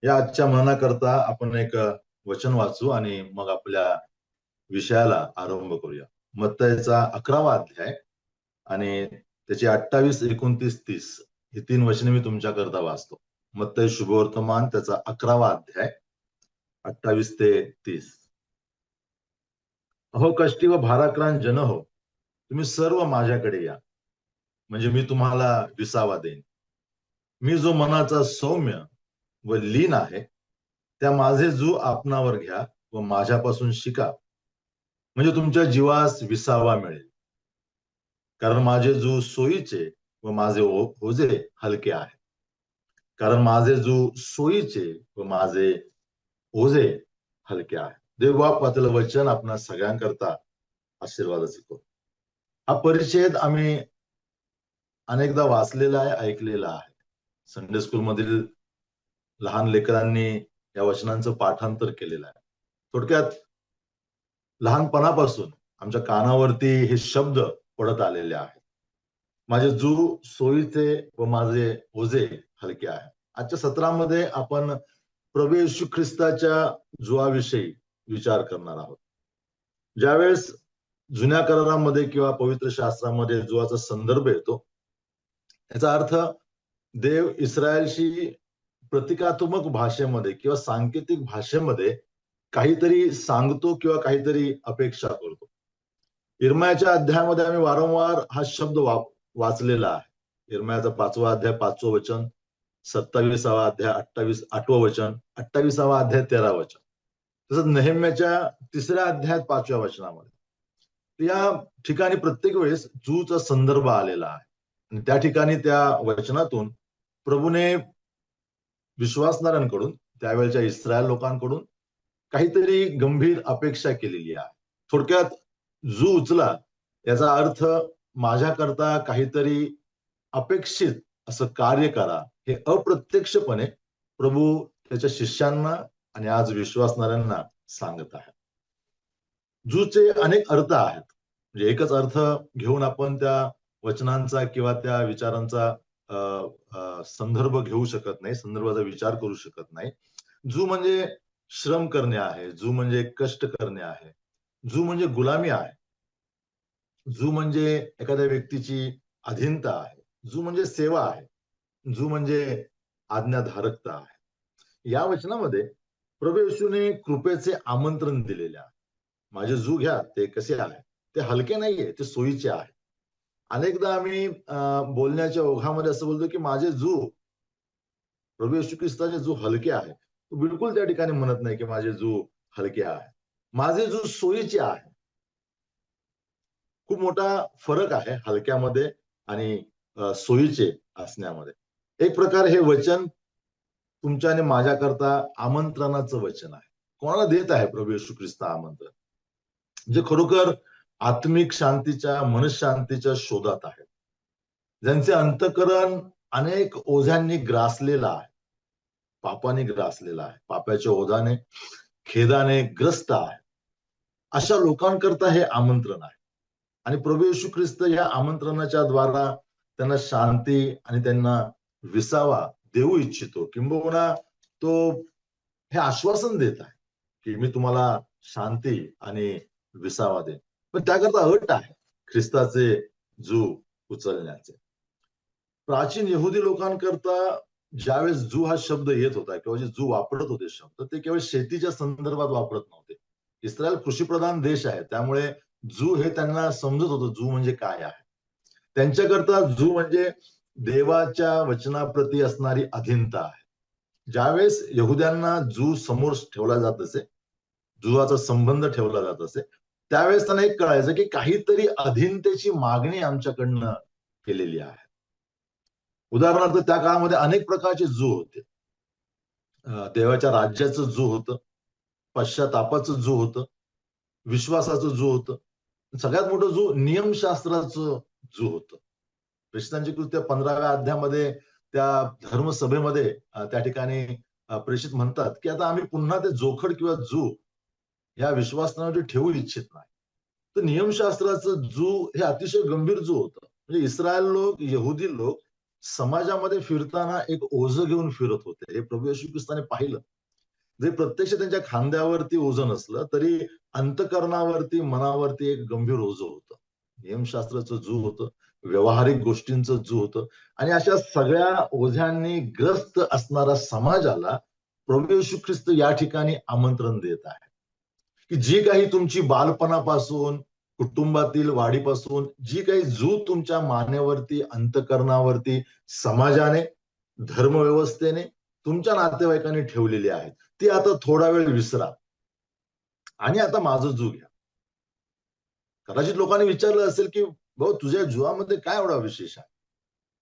या आजच्या मननाकरता आपण एक वचन वाचू आणि मग आपल्या विषयाला आरंभ करूया. मत्तयचा 11वा अध्याय आणि त्याची 28, 29, 30 ही 3 वचने मी तुमच्याकरता वाचतो. मत्तय शुभवर्तमान त्याचा 11वा अध्याय 28 ते 30. अहो कष्टी व भाराक्रांत जन हो, तुम्ही सर्व माझ्याकडे या, म्हणजे मी तुम्हाला विसावा देईन. मी जो मनाचा सौम्य व लीन आहे, त्या माझे जू आपणावर घ्या व माझ्यापासून शिका, म्हणजे तुमच्या जीवास विसावा मिळेल. कारण माझे जू सोयीचे व माझे ओझे हलके आहे. कारण माझे जू सोयीचे व माझे ओझे हलके आहे. देवबापातलं वचन आपणा सगळ्यांकरता आशीर्वादाचं करू. हा परिच्छेद आम्ही अनेकदा वाचलेला आहे, ऐकलेला आहे. संडे स्कूल मधील लहान लेकरांनी या वचनांचं पाठांतर केलेलं आहे. थोडक्यात लहानपणापासून आमच्या कानावरती हे शब्द पडत आलेले आहेत. माझे जू सोयीचे व माझे ओझे हलके आहे. आजच्या सत्रामध्ये आपण प्रभू येशू ख्रिस्ताच्या जुआविषयी विचार करणार आहोत. ज्यावेळेस जुन्या करारामध्ये किंवा पवित्र शास्त्रामध्ये जुआचा संदर्भ येतो, याचा अर्थ देव इस्रायलशी प्रतिकात्मक भाषेमध्ये किंवा सांकेतिक भाषेमध्ये काहीतरी सांगतो किंवा काहीतरी अपेक्षा करतो. इर्मयाच्या अध्यायामध्ये आम्ही वारंवार हा शब्द वाचलेला आहे. इर्मयाचा 5वा अध्याय 5वं वचन, 27वा अध्याय 8वं वचन, 28वा अध्याय 13 वचन. तसंच नेहेम्याच्या 3ऱ्या अध्यायात 5व्या वचनामध्ये या ठिकाणी प्रत्येक वेळेस जूचा संदर्भ आलेला आहे. आणि त्या ठिकाणी त्या वचनातून प्रभूने विश्वासणाऱ्यांकडून, त्यावेळेच्या इस्रायल लोकांकडून काहीतरी गंभीर अपेक्षा केलेली आहे. थोडक्यात जू उचला याचा अर्थ माझ्याकरता काहीतरी अपेक्षित असं कार्य करा, हे अप्रत्यक्षपणे प्रभू त्याच्या शिष्यांना आणि आज विश्वासणाऱ्यांना सांगत आहे. जूचे अनेक अर्थ आहेत. म्हणजे एकच अर्थ घेऊन आपण त्या वचनांचा किंवा त्या विचारांचा संदर्भ घेऊ शकत नाही, संदर्भाचा विचार करू शकत नाही. जू म्हणजे श्रम करणे आहे, जू म्हणजे कष्ट करणे आहे, जू म्हणजे गुलामी आहे, जू म्हणजे एखाद्या व्यक्तीची अधीनता आहे, जू म्हणजे सेवा आहे, जू म्हणजे आज्ञाधारकता आहे. या वचनामध्ये प्रभू येशूने कृपेचे आमंत्रण दिलेले आहे. माझे जू घ्या, ते कसे आहे, ते हलके नाहीये, ते सोयीचे आहे. अनेकदा आम्ही बोलण्याच्या ओघामध्ये असं बोलतो की माझे जू, प्रभू येशू ख्रिस्ताचे जू हलके आहे. तो बिलकुल त्या ठिकाणी म्हणत नाही की माझे जू हलके आहे. माझे जू सोयीचे आहे. खूप मोठा फरक आहे हलक्यामध्ये आणि सोयीचे असण्यामध्ये. एक प्रकार हे वचन तुमच्या आणि माझ्याकरता आमंत्रणाचं वचन आहे. कोणाला देत आहे प्रभू येशू ख्रिस्त आमंत्रण? जे खरोखर आत्मिक शांतीच्या, मनशांतीच्या शोधात आहेत, ज्यांचे अंतःकरण अनेक ओझ्यांनी ग्रासलेलं आहे, पापाने ग्रासलेला आहे, पापाच्या ओझाने, खेदाने ग्रस्त आहे. अशा लोकांकरता हे आमंत्रण आहे. आणि प्रभू येशू ख्रिस्त या आमंत्रणाच्या द्वारा त्यांना शांती आणि त्यांना विसावा देऊ इच्छितो. किंबहुना तो हे आश्वासन देत आहे की मी तुम्हाला शांती आणि विसावा देईन. पण त्याकरता अट आहे ख्रिस्ताचे जू उचलण्याचे. प्राचीन यहुदी लोकांकरता ज्यावेळेस जू हा शब्द येत होता किंवा जे जू वापरत होते शब्द, ते केवळ शेतीच्या संदर्भात वापरत नव्हते. इस्रायल कृषीप्रधान देश आहे, त्यामुळे जू हे त्यांना समजत होतं जू म्हणजे काय आहे. त्यांच्याकरता जू म्हणजे देवाच्या वचनाप्रती असणारी अधीनता आहे. ज्यावेळेस यहुद्यांना जू समोर ठेवला जात असे, जुआचा संबंध ठेवला जात असे, त्यावेळेस त्यांना एक कळायचं की काहीतरी अधीनतेची मागणी आमच्याकडनं केलेली आहे. उदाहरणार्थ त्या काळामध्ये अनेक प्रकारचे जू होते. देवाच्या राज्याचं जू होतं, पश्चातापाचं जू होतं, विश्वासाचं जू होतं, सगळ्यात मोठं जू नियमशास्त्राचं जू होतं. प्रेषितांची कृत्य 15व्या अध्यायामध्ये त्या धर्मसभेमध्ये त्या ठिकाणी प्रेषित म्हणतात की आता आम्ही पुन्हा ते जोखड किंवा जू या विश्वासामध्ये ठेवू इच्छित नाही. तर नियमशास्त्राचं जू हे अतिशय गंभीर जू होतं. म्हणजे इस्रायल लोक, यहुदी लोक समाजामध्ये फिरताना एक ओझं घेऊन फिरत होते. हे प्रभू येशू ख्रिस्ताने पाहिलं. जे प्रत्यक्ष त्यांच्या खांद्यावरती ओझं नसलं तरी अंतःकरणावरती, मनावरती एक गंभीर ओझं होतं. नियमशास्त्राचं जू होतं, व्यावहारिक गोष्टींचं जू होतं आणि अशा सगळ्या ओझ्यांनी ग्रस्त असणाऱ्या समाजाला प्रभू येशू ख्रिस्त या ठिकाणी आमंत्रण देत आहे, की जी काही तुमची बालपणापासून, कुटुंबातील वाढीपासून जी काही जू तुमच्या मानेवरती, अंतःकरणावरती समाजाने, धर्मव्यवस्थेने, तुमच्या नातेवाईकांनी ठेवलेली आहे, ती आता थोडा वेळ विसरा आणि आता माझं जू घ्या. कदाचित लोकांनी विचारलं असेल, की भाऊ तुझ्या जुआमध्ये काय एवढा विशेष आहे?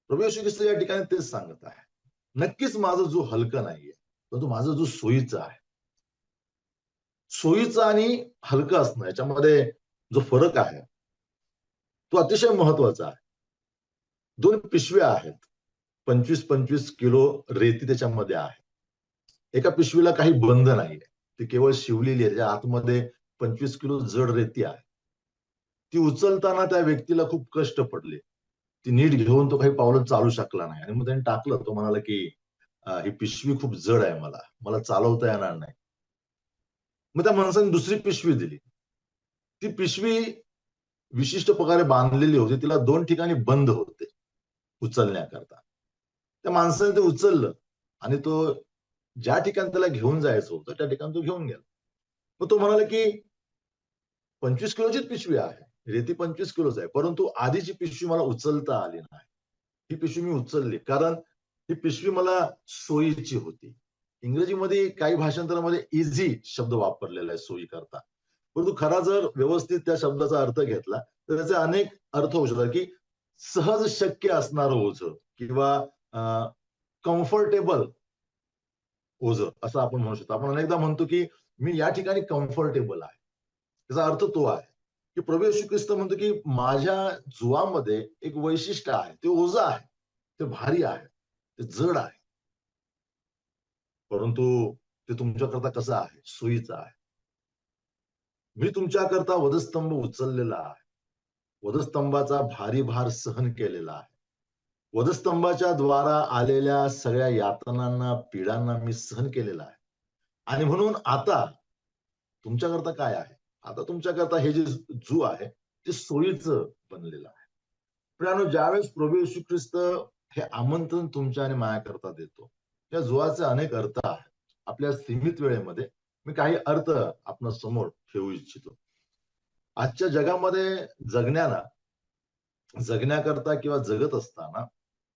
प्रभू येशू ख्रिस्त या ठिकाणी तेच सांगत आहे. नक्कीच माझं जू हलकं नाहीये, परंतु माझं जू सोयीचं आहे. सोयीचं आणि हलकं असणं याच्यामध्ये जो फरक आहे, तो अतिशय महत्वाचा आहे. 2 पिशव्या आहेत. 25-25 किलो रेती त्याच्यामध्ये आहे. एका पिशवीला काही बंध नाहीये. ती केवळ शिवलेली आहे. त्याच्या आतमध्ये 25 किलो जड रेती आहे. ती उचलताना त्या व्यक्तीला खूप कष्ट पडले. ती नीट घेऊन तो काही पावलं चालू शकला नाही आणि मग त्याने टाकलं. तो म्हणाला, की ही पिशवी खूप जड आहे मला. मला चालवता येणार नाही. मग त्या माणसाने दुसरी पिशवी दिली. ती पिशवी विशिष्ट प्रकारे बांधलेली होती. तिला 2 ठिकाणी बंद होते उचलण्याकरता. त्या माणसाने ते उचललं आणि तो ज्या ठिकाणी त्याला घेऊन जायचं होतं त्या ठिकाणी तो घेऊन गेला. मग तो म्हणाला, की 25 किलोचीच पिशवी आहे. रेती 25 किलोच आहे. परंतु आधीची पिशवी मला उचलता आली नाही. ही पिशवी मी उचलली कारण ही पिशवी मला सोयीची होती. इंग्रजीमध्ये काही भाषांतरामध्ये इझी शब्द वापरलेला आहे सोयीकरता. परंतु खरा जर व्यवस्थित त्या शब्दाचा अर्थ घेतला तर त्याचे अनेक अर्थ होऊ शकतात, की सहज शक्य असणारं ओझं किंवा कम्फर्टेबल ओझं असं आपण म्हणू शकतो. आपण अनेकदा म्हणतो, की मी या ठिकाणी कम्फर्टेबल आहे. त्याचा अर्थ तो आहे, की प्रभू येशू ख्रिस्त म्हणतो, की माझ्या जुवामध्ये एक वैशिष्ट्य आहे. ते ओझं आहे. ते भारी आहे. ते जड आहे. परंतु ते तुमच्याकरता कसं आहे? सोयीचं आहे. मी तुमच्याकरता वधस्तंभ उचललेला आहे. वधस्तंभाचा भारी भार सहन केलेला आहे. वधस्तंभाच्या द्वारा आलेल्या सगळ्या यातनांना, पीडांना मी सहन केलेला आहे. आणि म्हणून आता तुमच्याकरता काय आहे? आता तुमच्याकरता हे जे जू आहे, ते सोयीचं बनलेलं आहे. मित्रांनो, ज्यावेळेस प्रभू येशू ख्रिस्त हे आमंत्रण तुमच्या आणि माझ्याकरता देतो, या जुआचे अनेक अर्थ आहेत. आपल्या सीमित वेळेमध्ये मी काही अर्थ आपल्या समोर ठेवू इच्छितो. आजच्या जगामध्ये जगण्याला जगण्याकरता किंवा जगत असताना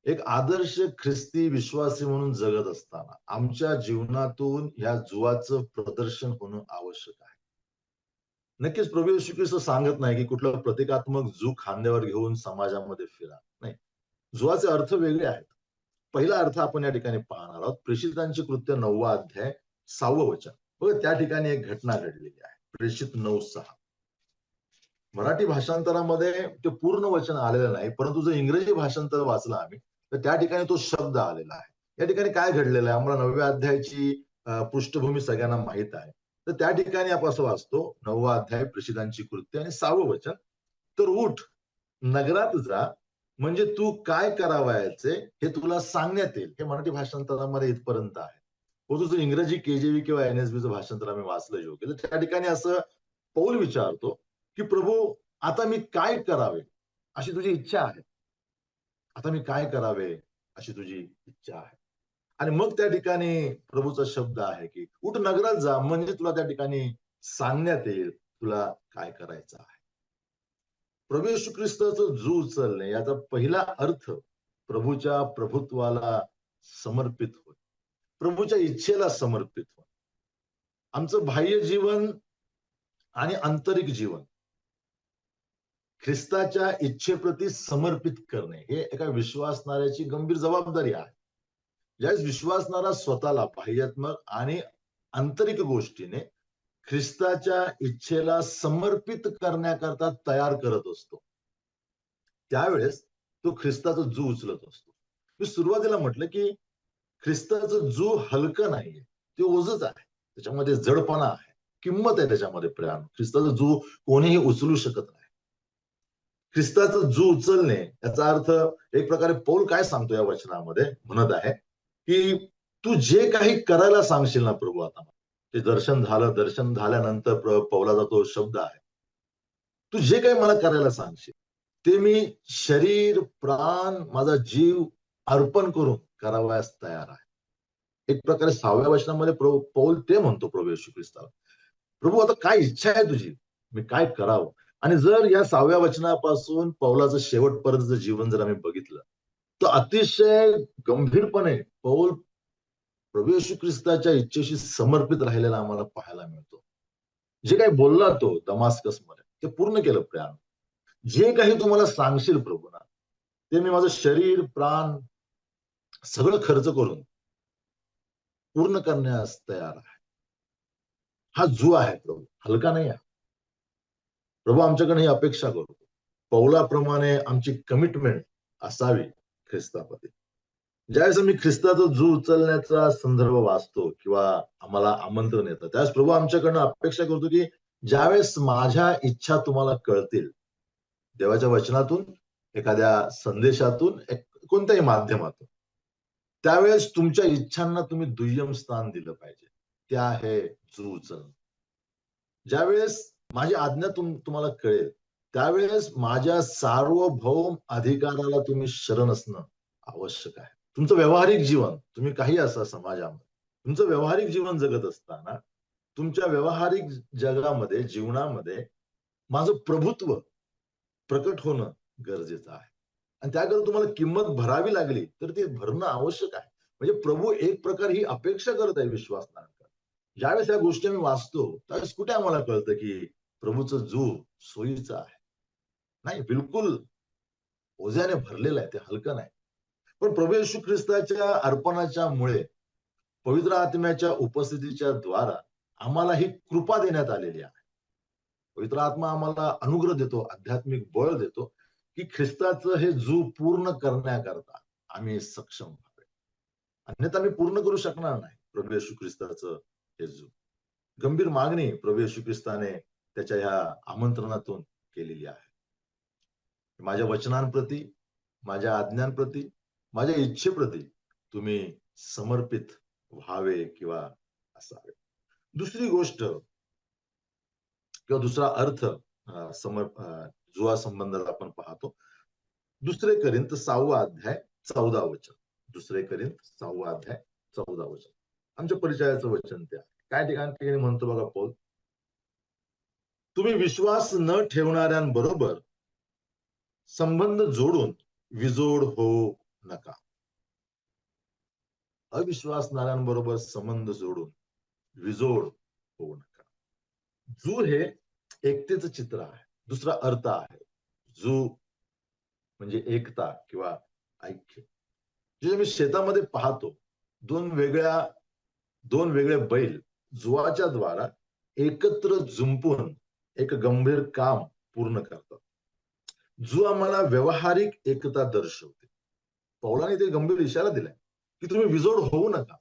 एक आदर्श ख्रिस्ती विश्वासी म्हणून जगत असताना आमच्या जीवनातून या जुआचं प्रदर्शन होणं आवश्यक आहे. नक्कीच प्रभू येशू ख्रिस्त सांगत नाही, की कुठलं प्रतिकात्मक जू खांद्यावर घेऊन समाजामध्ये फिरा. नाही. जुआचे अर्थ वेगळे आहेत. पहिला अर्थ आपण या ठिकाणी पाहणार आहोत. प्रेषितांची कृत्य 9वा अध्याय 6वं वचन. बघा त्या ठिकाणी एक घटना घडलेली आहे. प्रेषित 9:6. मराठी भाषांतरामध्ये ते पूर्ण वचन आलेलं नाही, परंतु जर इंग्रजी भाषांतर वाचलं आम्ही, तर त्या ठिकाणी तो शब्द आलेला आहे. या ठिकाणी काय घडलेलं आहे? आम्हाला 9व्या अध्यायाची पृष्ठभूमी सगळ्यांना माहीत आहे. तर त्या ठिकाणी आपण असं वाचतो, 9वा अध्याय प्रेषितांची कृत्य आणि 6वं वचन. तर उठ, नगरात जा, म्हणजे तू काय करावयाचे हे तुला सांगण्यात येईल. हे मराठी भाषांतरामध्ये इथपर्यंत आहे. परंतु जर इंग्रजी केजेव्ही किंवा एनएसबीचं भाषांतर आम्ही वाचलं योग्य, तर त्या ठिकाणी असं पौल विचारतो, की प्रभू आता मी काय करावे अशी तुझी इच्छा आहे. आता मी काय करावे अशी तुझी इच्छा आहे. आणि मग त्या ठिकाणी प्रभूचा शब्द आहे, की उठ नगरात जा, म्हणजे तुला त्या ठिकाणी सांगण्यात येईल तुला काय करायचं आहे. प्रभू येशू ख्रिस्ताचं जू उचलणे याचा पहिला अर्थ प्रभूच्या प्रभुत्वाला समर्पित होणे, प्रभूच्या इच्छेला समर्पित होणे. आमचं बाह्य जीवन आणि आंतरिक जीवन ख्रिस्ताच्या इच्छेप्रती समर्पित करणे हे एका विश्वासणाऱ्याची गंभीर जबाबदारी आहे. ज्यावेळेस विश्वासणारा स्वतःला बाह्यात्मक आणि आंतरिक गोष्टीने ख्रिस्ताच्या इच्छेला समर्पित करण्याकरता तयार करत असतो, त्यावेळेस तो ख्रिस्ताचं जू उचलत असतो. मी सुरुवातीला म्हटलं, की ख्रिस्ताचं जू हलकं नाहीये, ते ओझच आहे. त्याच्यामध्ये जडपणा आहे, किंमत आहे त्याच्यामध्ये. प्रियानो, ख्रिस्ताचं जू कोणीही उचलू शकत नाही. ख्रिस्ताचं जू उचलणे याचा अर्थ एक प्रकारे पौल काय सांगतो या वचनामध्ये, म्हणत आहे की तू जे काही करायला सांगशील ना प्रभू, आता ते दर्शन झालं, दर्शन झाल्यानंतर पौलाचा तो शब्द आहे, तू जे काही मला करायला सांगशील ते मी शरीर, प्राण, माझा जीव अर्पण करून करावयास तयार आहे. एक प्रकारे 6व्या वचनामध्ये पौल ते म्हणतो प्रभू येशू ख्रिस्ताला, प्रभू आता काय इच्छा आहे तुझी, मी काय करावं. आणि जर या 6व्या वचनापासून पौलाचं शेवटपर्यंतचं जीवन जर आम्ही बघितलं, तर अतिशय गंभीरपणे पौल प्रभू येशू ख्रिस्ताच्या इच्छेशी समर्पित राहिलेला आम्हाला पाहायला मिळतो. जे काही बोलला तो दमास्कसमध्ये ते पूर्ण केलं प्रयाण. जे काही तुम्हाला सांगशील प्रभूना, ते मी माझं शरीर, प्राण सगळं खर्च करून पूर्ण करण्यास तयार आहे. हा जो आहे प्रभू, हलका नाही आहे. प्रभू आमच्याकडे ही अपेक्षा करतो, पौलाप्रमाणे आमची कमिटमेंट असावी ख्रिस्ताप्रती. ज्यावेळेस मी ख्रिस्ताचा जू उचलण्याचा संदर्भ वाचतो किंवा आम्हाला आमंत्रण येतं, त्यावेळेस प्रभू आमच्याकडनं अपेक्षा करतो की ज्यावेळेस माझ्या इच्छा तुम्हाला कळतील, देवाच्या वचनातून, एखाद्या संदेशातून, कोणत्याही माध्यमातून, त्यावेळेस तुमच्या इच्छांना तुम्ही दुय्यम स्थान दिलं पाहिजे. ते आहे जू उचलणं. ज्यावेळेस माझी आज्ञा तुम्हाला कळेल, त्यावेळेस माझ्या सार्वभौम अधिकाराला तुम्ही शरण असणं आवश्यक आहे. तुमचं व्यावहारिक जीवन, तुम्ही काही असा समाजामध्ये, तुमचं व्यावहारिक जीवन जगत असताना तुमच्या व्यावहारिक जगामध्ये, जीवनामध्ये माझं प्रभुत्व प्रकट होणं गरजेचं आहे. आणि त्याकरता तुम्हाला किंमत भरावी लागली तर ते भरणं आवश्यक आहे. म्हणजे प्रभू एक प्रकारे ही अपेक्षा करत आहे विश्वासणाऱ्यांकडे. ज्यावेळेस या गोष्टी आम्ही वाचतो, त्यावेळेस कुठे आम्हाला कळतं की प्रभूचं जू सोयीचं आहे. नाही, बिलकुल ओझ्याने भरलेलं आहे, ते हलकं नाही. पण प्रभू येशू ख्रिस्ताच्या अर्पणाच्या मुळे, पवित्र आत्म्याच्या उपस्थितीच्या द्वारा आम्हाला ही कृपा देण्यात आलेली आहे. पवित्र आत्मा आम्हाला अनुग्रह देतो, आध्यात्मिक बळ देतो की ख्रिस्ताचं हे जू पूर्ण करण्याकरता आम्ही सक्षम व्हावे. अन्यथा आम्ही पूर्ण करू शकणार नाही प्रभू येशू ख्रिस्ताचं हे जू. गंभीर मागणी प्रभू येशू ख्रिस्ताने त्याच्या ह्या आमंत्रणातून केलेली आहे. माझ्या वचनांप्रती, माझ्या आज्ञांप्रती, माझ्या इच्छेप्रती तुम्ही समर्पित व्हावे किंवा असावे. दुसरी गोष्ट किंवा दुसरा अर्थ जुआ संबंधात आपण पाहतो. 2 कोरिंथ 6वा अध्याय 14 वचन. 2 कोरिंथ 6वा अध्याय 14 वचन. आमच्या परिचयाचं वचन ते आहे. काय ठिकाणी म्हणतो बघा पौल, तुम्ही विश्वास न ठेवणाऱ्यांबरोबर संबंध जोडून विजोड होऊ नका. अविश्वासणाऱ्यांबरोबर संबंध जोडून विजोड होऊ नका. जू हे एकतेचं चित्र आहे. दुसरा अर्थ आहे जू म्हणजे एकता किंवा ऐक्य. जे मी शेतामध्ये पाहतो, दोन वेगळे बैल जुवाच्या द्वारा एकत्र जुंपून एक गंभीर काम पूर्ण करतात. जू आम्हाला व्यावहारिक एकता दर्शवते. पौलाने ते गंभीर इशारा दिलाय की तुम्ही विजोड होऊ नका.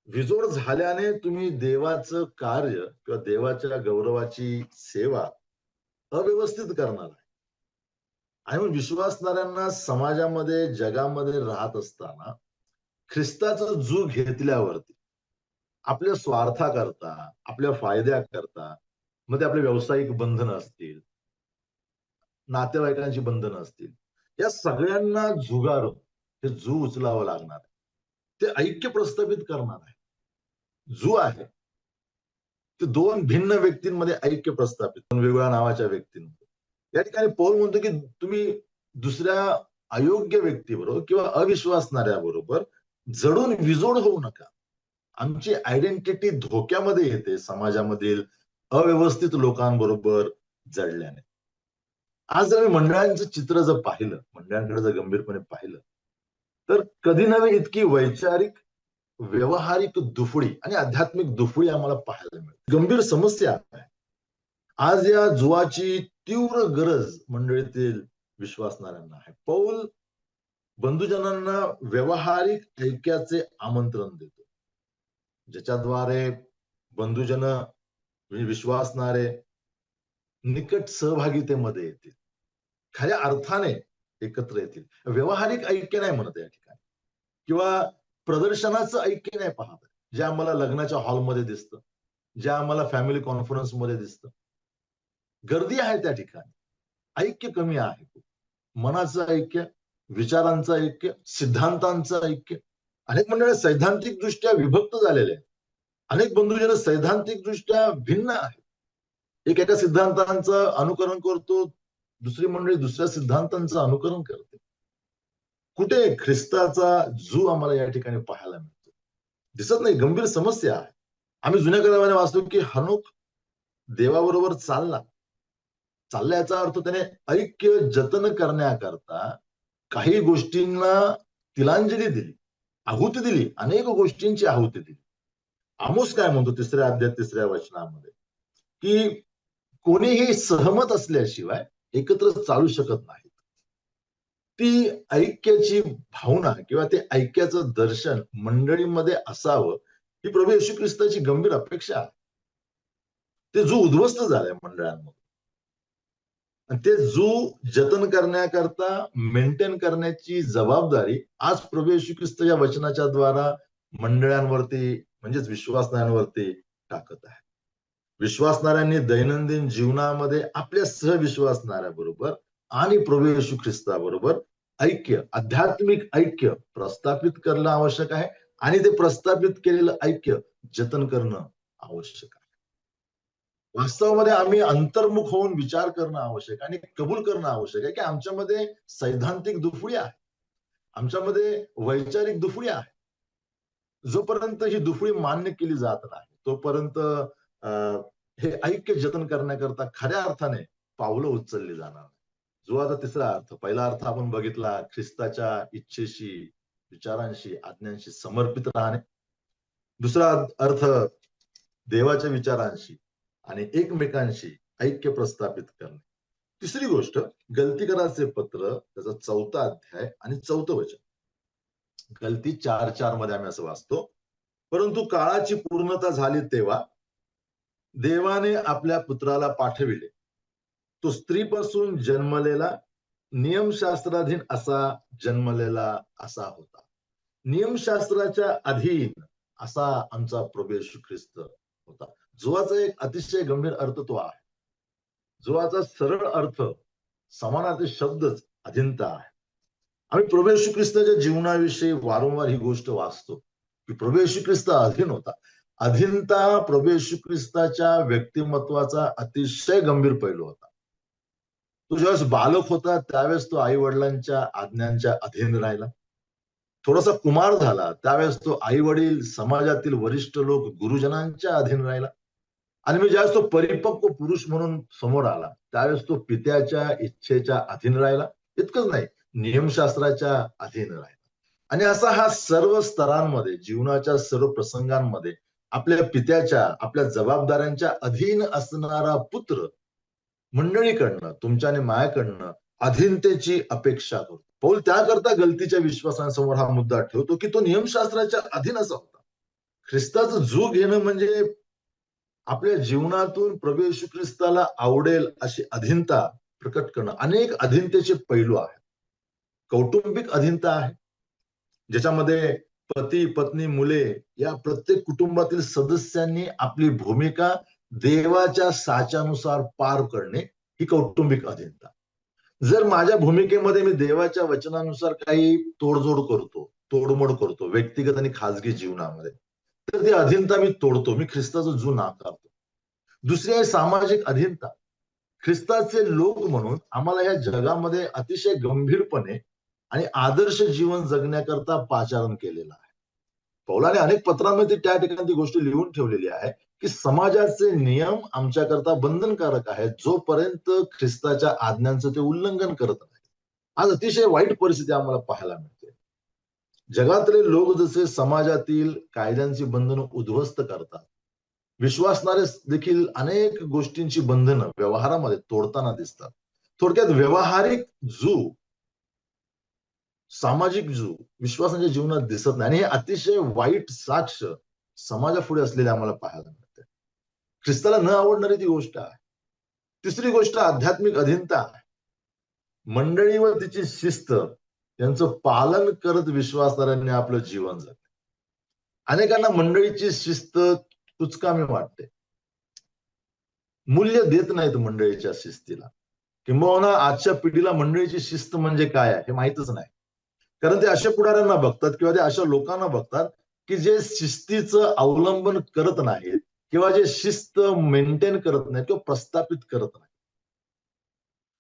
विजोड झाल्याने तुम्ही देवाचं कार्य किंवा देवाच्या गौरवाची सेवा अव्यवस्थित करणार आहे. आणि मग विश्वासणाऱ्यांना समाजामध्ये, जगामध्ये राहत असताना ख्रिस्ताचं जू घेतल्यावरती आपल्या स्वार्थाकरता, आपल्या फायद्याकरता, मग ते आपले व्यावसायिक बंधनं असतील, नातेवाईकांची बंधनं असतील, या सगळ्यांना झुगारून हे जू उचलावं लागणार आहे. ते ऐक्य प्रस्थापित करणार आहे. जू आहे ते दोन भिन्न व्यक्तींमध्ये ऐक्य प्रस्थापित, दोन वेगवेगळ्या नावाच्या व्यक्तींमध्ये. या ठिकाणी पौल म्हणतो की तुम्ही दुसऱ्या अयोग्य व्यक्तीबरोबर किंवा अविश्वासणाऱ्याबरोबर जडून विजोड होऊ नका. आमची आयडेंटिटी धोक्यामध्ये येते समाजामधील अव्यवस्थित लोकांबरोबर जडल्याने. आज जर मी मंडळांचं चित्र जर पाहिलं, मंडळांकडे जर गंभीरपणे पाहिलं, तर कधी नव्हे इतकी वैचारिक, व्यवहारिक दुफळी आणि आध्यात्मिक दुफळी आम्हाला पाहायला मिळते. गंभीर समस्या आहे. आज या जुवाची तीव्र गरज मंडळीतील विश्वासणाऱ्यांना आहे. पौल बंधुजनांना व्यवहारिक ऐक्याचे आमंत्रण देतो, ज्याच्याद्वारे बंधुजन विश्वासणारे निकट सहभागितेमध्ये येतील, खऱ्या अर्थाने एकत्र येतील. व्यावहारिक ऐक्य नाही म्हणत या ठिकाणी, किंवा प्रदर्शनाचं ऐक्य नाही पाहत, जे आम्हाला लग्नाच्या हॉलमध्ये दिसतं, जे आम्हाला फॅमिली कॉन्फरन्समध्ये दिसतं. गर्दी आहे त्या ठिकाणी, ऐक्य कमी आहे. मनाचं ऐक्य, विचारांचं ऐक्य, सिद्धांतांचं ऐक्य. अनेक मंडळी सैद्धांतिक दृष्ट्या विभक्त झालेले आहेत. अनेक बंधुजन सैद्धांतिक दृष्ट्या भिन्न आहेत. एक एका सिद्धांतांचं अनुकरण करतो, दुसरी मंडळी दुसऱ्या सिद्धांतांचं अनुकरण करते. कुठे ख्रिस्ताचा जू आम्हाला या ठिकाणी पाहायला मिळतो? दिसत नाही. गंभीर समस्या आहे. आम्ही जुन्या करारामध्ये वाचतो की हनोक देवाबरोबर चालला याचा अर्थ त्याने ऐक्य जतन करण्याकरता काही गोष्टींना तिलांजली दिली, आहुती दिली, अनेक गोष्टींची आहुती दिली. आमोस काय म्हणतो 3ऱ्या अध्याय 3ऱ्या वचनामध्ये, की कोणीही सहमत असल्याशिवाय एकत्र चालू शकत नाही. ती ऐक्याची भावना किंवा ते ऐक्याचं दर्शन मंडळीमध्ये असावं, ही प्रभू येशू ख्रिस्ताची गंभीर अपेक्षा आहे. ते जो उद्ध्वस्त झालाय मंडळांमध्ये, आणि ते जो जतन करण्याकरता मेंटेन करण्याची जबाबदारी आज प्रभू येशू ख्रिस्त या वचनाच्या द्वारा मंडळांवरती म्हणजेच विश्वासणाऱ्यांवरती टाकत आहे. विश्वासणाऱ्यांनी दैनंदिन जीवनामध्ये आपल्या सहविश्वासणाऱ्याबरोबर आणि प्रभू येशू ख्रिस्ताबरोबर ऐक्य, आध्यात्मिक ऐक्य प्रस्थापित करणं आवश्यक आहे, आणि ते प्रस्थापित केलेलं ऐक्य जतन करणं आवश्यक आहे. वास्तवामध्ये आम्ही अंतर्मुख होऊन विचार करणं आवश्यक आहे आणि कबूल करणं आवश्यक आहे की आमच्यामध्ये सैद्धांतिक दुफळी आहे, आमच्यामध्ये वैचारिक दुफळी आहे. जोपर्यंत ही दुफळी मान्य केली जात नाही, तोपर्यंत हे ऐक्य जतन करण्याकरता खऱ्या अर्थाने पावलं उचलली जाणार. जो आता 3रा अर्थ, पहिला अर्थ आपण बघितला, ख्रिस्ताच्या इच्छेशी, विचारांशी, आज्ञांशी समर्पित राहणे. दुसरा अर्थ, देवाच्या विचारांशी आणि एकमेकांशी ऐक्य प्रस्थापित करणे. तिसरी गोष्ट, गलतीकराचे पत्र, त्याचा 4था अध्याय आणि 4थं वचन. गलती 4:4 मध्ये आम्ही असं वाचतो, परंतु काळाची पूर्णता झाली तेव्हा देवाने आपल्या पुत्राला पाठविले. तो स्त्रीपासून जन्मलेला, नियमशास्त्राधीन असा जन्मलेला असा होता. नियमशास्त्राच्या अधीन असा आमचा प्रभू येशू ख्रिस्त होता. जोवाचा एक अतिशय गंभीर अर्थ तो आहे. जोवाचा सरळ अर्थ, समानार्थी शब्दच अधीनता आहे. आम्ही प्रभू येशू ख्रिस्ताच्या जीवनाविषयी वारंवार ही गोष्ट वाचतो की प्रभू येशू ख्रिस्त अधीन होता. अधीनता प्रभू येशू ख्रिस्ताच्या व्यक्तिमत्वाचा अतिशय गंभीर पैलू होता. तो ज्यावेळेस बालक होता त्यावेळेस तो आई वडिलांच्या आज्ञांच्या अधीन राहिला. थोडासा कुमार झाला त्यावेळेस तो आई वडील, समाजातील वरिष्ठ लोक, गुरुजनांच्या अधीन राहिला. आणि मी ज्यावेळेस तो परिपक्व पुरुष म्हणून समोर आला त्यावेळेस तो पित्याच्या इच्छेच्या अधीन राहिला. इतकंच नाही, नियमशास्त्राच्या अधीन राहिला. आणि असा हा सर्व स्तरांमध्ये, जीवनाच्या सर्व प्रसंगांमध्ये आपल्या पित्याच्या, आपल्या जबाबदाऱ्यांच्या अधीन असणारा पुत्र मंडळीकडनं, तुमच्या आणि मायाकडनं अधीनतेची अपेक्षा करतो. पौल त्याकरता गलतीच्या विश्वासांसमोर हा मुद्दा ठेवतो की तो नियमशास्त्राच्या अधीन असा होता. ख्रिस्ताचं जू घेणं म्हणजे आपल्या जीवनातून प्रभू येशू ख्रिस्ताला आवडेल अशी अधीनता प्रकट करणं. अनेक अधीनतेचे पैलू आहेत. कौटुंबिक अधीनता आहे, ज्याच्यामध्ये पती, पत्नी, मुले या प्रत्येक कुटुंबातील सदस्यांनी आपली भूमिका देवाच्या साच्यानुसार पार करणे, ही कौटुंबिक अधीनता. जर माझ्या भूमिकेमध्ये मी देवाच्या वचनानुसार काही तोडमोड करतो व्यक्तिगत आणि खाजगी जीवनामध्ये, तर ती अधीनता मी तोडतो, मी ख्रिस्ताचं जू नाकारतो. दुसरी आहे सामाजिक अधीनता. ख्रिस्ताचे लोक म्हणून आम्हाला या जगामध्ये अतिशय गंभीरपणे आणि आदर्श जीवन जगण्याकरता पाचारण केलेलं आहे. पौलाने अनेक पत्रांमध्ये त्या ठिकाणी ती गोष्ट लिहून ठेवलेली आहे की समाजाचे नियम आमच्याकरता बंधनकारक आहेत जोपर्यंत ख्रिस्ताच्या आज्ञांचं ते उल्लंघन करत नाही. आज अतिशय वाईट परिस्थिती आम्हाला पाहायला मिळते. जगातले लोक जसे समाजातील कायद्यांची बंधनं उद्ध्वस्त करतात, विश्वासणारे देखील अनेक गोष्टींची बंधनं व्यवहारामध्ये तोडताना दिसतात. थोडक्यात व्यावहारिक जू, सामाजिक जू विश्वासाच्या जीवनात दिसत नाही, आणि हे अतिशय वाईट साक्ष समाजापुढे असलेले आम्हाला पाहायला मिळते. ख्रिस्ताला न आवडणारी ती गोष्ट आहे. तिसरी गोष्ट आध्यात्मिक अधीनता. मंडळी व तिची शिस्त यांचं पालन करत विश्वासदारांनी आपलं जीवन जगलं. अनेकांना मंडळीची शिस्त तुचकामी वाटते, मूल्य देत नाहीत मंडळीच्या शिस्तीला. किंबहुना आजच्या पिढीला मंडळीची शिस्त म्हणजे काय आहे हे माहितच नाही. कारण ते अशा पुढाऱ्यांना बघतात किंवा ते अशा लोकांना बघतात की जे शिस्तीचं अवलंबन करत नाहीत किंवा जे शिस्त मेंटेन करत नाहीत किंवा प्रस्थापित करत नाहीत.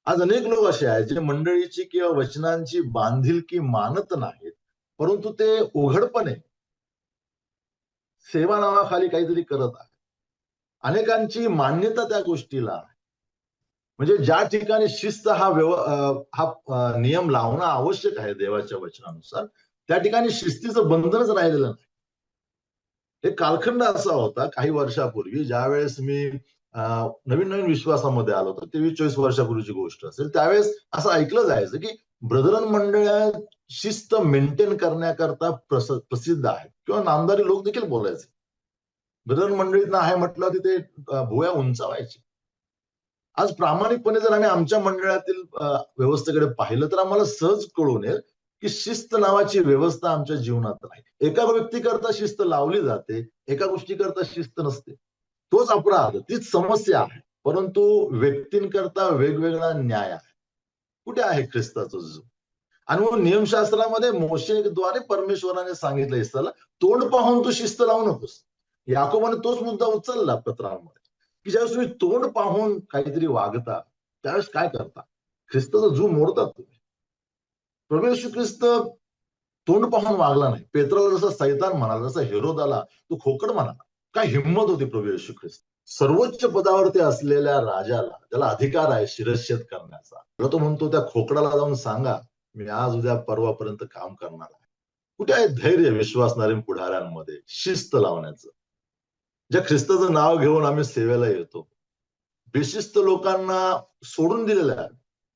आज अनेक लोक असे आहेत जे मंडळीची किंवा वचनांची बांधिलकी मानत नाहीत, परंतु ते उघडपणे सेवा नावाखाली काहीतरी करत आहेत. अनेकांची मान्यता त्या गोष्टीला आहे. म्हणजे ज्या ठिकाणी शिस्त हा नियम लावणं आवश्यक आहे देवाच्या वचनानुसार, त्या ठिकाणी शिस्तीचं बंधनच राहिलेलं नाही. एक कालखंड असा होता काही वर्षापूर्वी, ज्या वेळेस मी नवीन नवीन विश्वासामध्ये आलो होतो, 23-24 वर्षापूर्वीची गोष्ट असेल. त्यावेळेस असं ऐकलं जायचं की ब्रदरन मंडळात शिस्त मेंटेन करण्याकरता प्रसिद्ध आहेत किंवा नामदारी लोक देखील बोलायचे. ब्रदरन मंडळीत आहे म्हटलं तिथे भुवया उंचावायचे. आज प्रामाणिकपणे जर आम्ही आमच्या मंडळातील व्यवस्थेकडे पाहिलं तर आम्हाला सहज कळून येईल की शिस्त नावाची व्यवस्था आमच्या जीवनात नाही. एका व्यक्तीकरता शिस्त लावली जाते, एका गोष्टीकरता शिस्त नसते. तोच अपराध, तीच समस्या आहे. परंतु व्यक्तींकरता वेगवेगळा न्याय आहे. कुठे आहे ख्रिस्ताचा जो? आणि मग नियमशास्त्रामध्ये मोशेद्वारे परमेश्वराने सांगितलं इस्रायला, तोंड पाहून तू शिस्त लावू नकोस. याकोबाने तोच मुद्दा उचलला पत्रांमध्ये की ज्यावेळेस तुम्ही तोंड पाहून काहीतरी वागता त्यावेळेस काय करता? ख्रिस्ताचा जीव मोडतात तुम्ही. प्रभू येशू ख्रिस्त तोंड पाहून वागला नाही. पेत्राला जसा सैतान म्हणाला, जसा हेरोदाला तो खोकड म्हणाला. काय हिंमत होती प्रभू येशू ख्रिस्त. सर्वोच्च पदावरती असलेल्या राजाला, त्याला अधिकार आहे शिरच्छेद करण्याचा, तो म्हणतो त्या खोकडाला जाऊन सांगा मी आज उद्या परवापर्यंत काम करणार आहे. कुठे आहे धैर्य विश्वासणाऱ्या पुढाऱ्यांमध्ये शिस्त लावण्याचं? ज्या ख्रिस्ताचं नाव घेऊन आम्ही सेवेला येतो, बेशिस्त लोकांना सोडून दिलेलं आहे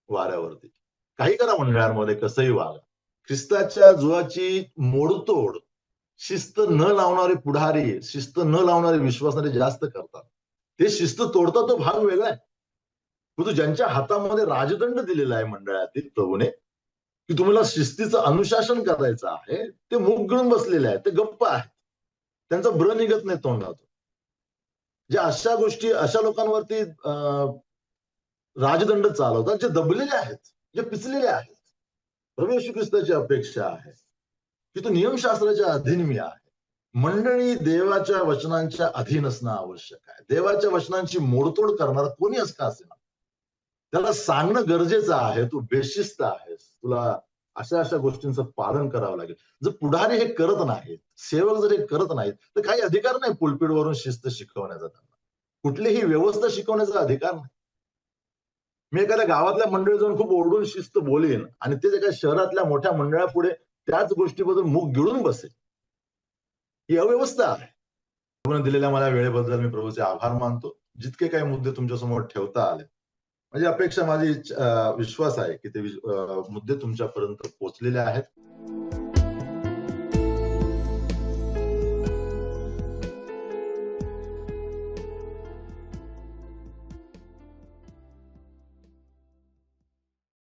वाऱ्यावरती. काही करा मंडळांमध्ये, कसंही वागा. ख्रिस्ताच्या जुवाची मोडतोड शिस्त न लावणारे पुढारी, शिस्त न लावणारे विश्वासणारे जास्त करतात. ते शिस्त तोडतात तो भाग वेगळा आहे. परंतु ज्यांच्या हातामध्ये राजदंड दिलेला आहे मंडळातील प्रभूने की तुम्हाला शिस्तीचं अनुशासन करायचं आहे, ते मुख गिळून बसलेले आहेत, ते गप्प आहेत. त्यांचा ब्र निघत नाही तोंडातून. जे अशा गोष्टी, अशा लोकांवरती राजदंड चालवतात, जे दबलेले आहेत, जे पिचलेले आहेत. प्रभू येशू ख्रिस्ताची अपेक्षा आहे की तो नियमशास्त्राच्या अधीन मी आहे. मंडळी देवाच्या वचनांच्या अधीन असणं आवश्यक आहे. देवाच्या वचनांची मोडतोड करणारा कोणी असं असेल त्याला सांगणं गरजेचं आहे, तू बेशिस्त आहेस, तुला अशा अशा गोष्टींचं पालन करावं लागेल. जर पुढारी हे करत नाहीत, सेवक जर हे करत नाहीत, तर काही अधिकार नाही पुलपीडवरून शिस्त शिकवण्याचा, त्यांना कुठलीही व्यवस्था शिकवण्याचा अधिकार नाही. मी एखाद्या गावातल्या मंडळी जाऊन खूप ओरडून शिस्त बोलेन आणि ते एका शहरातल्या मोठ्या मंडळापुढे त्याच गोष्टीबद्दल मुख गिळून बसेल, ही अव्यवस्था आहे. प्रभूने दिलेल्या मला वेळेबद्दल मी प्रभूचे आभार मानतो. जितके काही मुद्दे तुमच्यासमोर ठेवता आले, माझी अपेक्षा, माझी विश्वास आहे की ते मुद्दे तुमच्यापर्यंत पोहोचलेले आहेत.